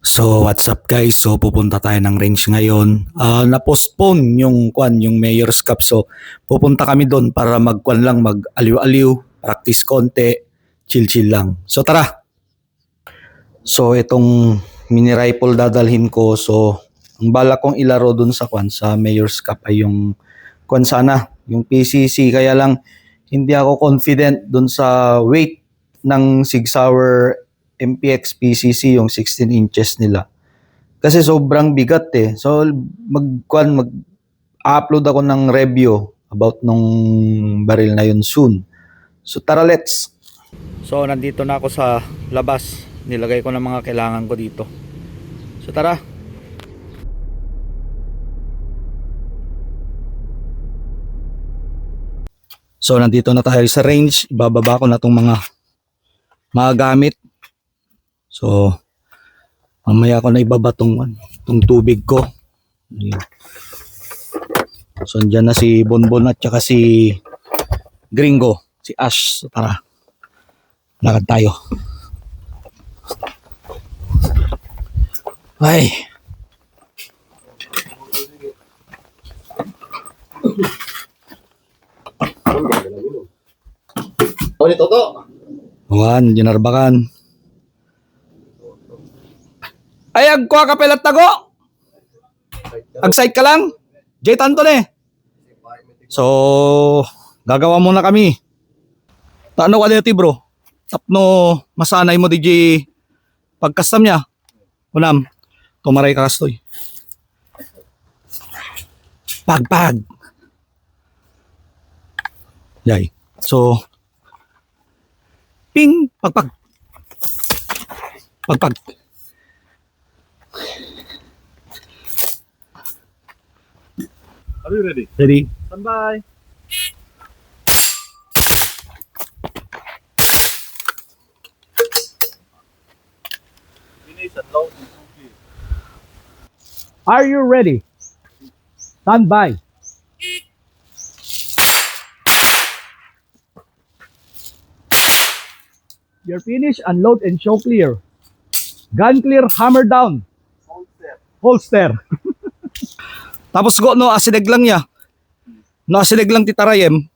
So what's up guys? So pupunta tayo ng range ngayon. Na-postpone yung Mayor's Cup. So pupunta kami doon para mag-aliw-aliw, practice konti, chill-chill lang. So tara. So itong mini rifle dadalhin ko. So ang bala kong ilaro doon sa Mayor's Cup ay yung sana, yung PCC. Kaya lang hindi ako confident doon sa weight ng Sig Sauer MPX PCC, yung 16 inches nila. Kasi sobrang bigat eh. So mag-upload ako ng review about nung baril na yun soon. So tara, let's. So nandito na ako sa labas. Nilagay ko na mga kailangan ko dito. So tara. So nandito na tayo sa range. Ibababa ko na tong mga gamit. So mamaya ko na ibaba tong tubig ko. So andyan na si Bonbon at saka si Gringo, si Ash. So tara, lakad tayo. Ay. Ulit toto. Juan, Ginarbakan. Ay, agkwa ka pelat tago. Ag-site ka lang. Jay Tanton eh. So, gagawa muna kami. Taano ka dito bro? Tapno, masanay mo DJ pagkastam niya. Unam, tumaray ka kastoy. Pag. Yay. So, ping, pagpag. Are you ready? Ready? Stand by. Finish and load and complete. Are you ready? Stand by. You're finished, unload and show clear. Gun clear, hammer down. Hold step. Holster. Tapos go no, asilig lang niya. No, asilig lang titarayem.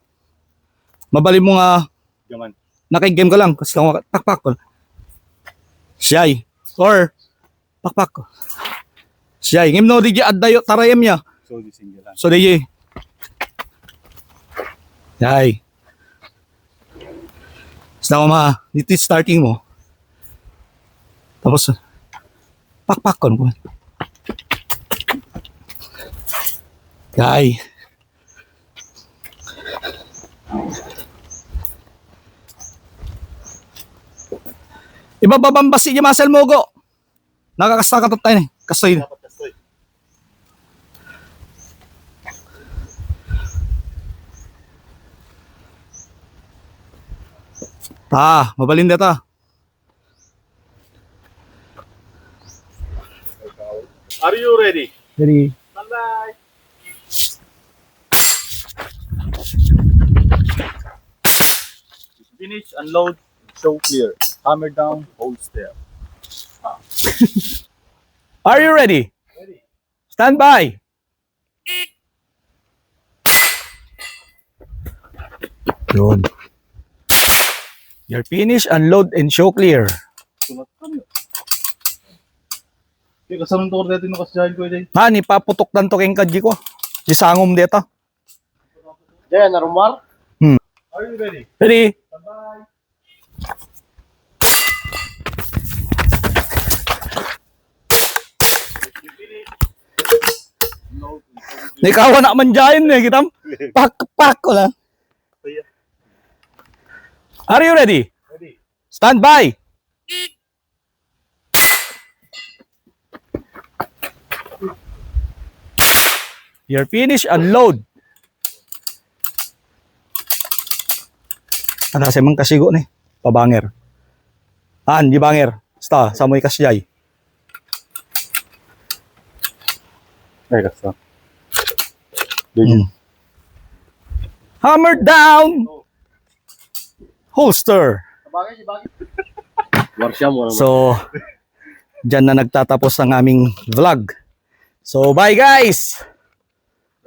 Mabali mo nga, Gaman. nakigame ka lang. Kasi lang pakpak ko. Siyay. Or, pakpak ko. Siyay. Ngim no, di addayo tarayem niya. So di single lang. So, di Yay. Basta ma, dito starting mo. Tapos, pakpak ko. Yay. Ibababambasi niya muscle mo go. Nakakasta ka tayo eh. Kasoy. Dapat kastoy. Mabalin data. Are you ready? Ready? Stand by. Finish, unload, show clear. Hammer down, hold step. Are you ready? Ready. Stand by. Yun. You're finished, unload and show clear. Sunod kami. Kaya kasanong to dito nung kasyahin ko eh. Ni paputok dan to keng kadji ko. Di sangom dito. Jaya, narumar? Hmm. Are you ready? Ready? Stand by. You finish. Unload and show clear. Nikawa na man dyan eh. Kitam. Pak ko lang. Kaya, Are you ready? ready. Stand by. You're finished, unload. Ano sa mang kasigo ni? Pabanger. Di banger. Sta, sa mo'y kasyay. Ay, kasta. Hammer down. Holster. Bagay. Warsya mo naman. So, Diyan na nagtatapos ang aming vlog. So bye guys!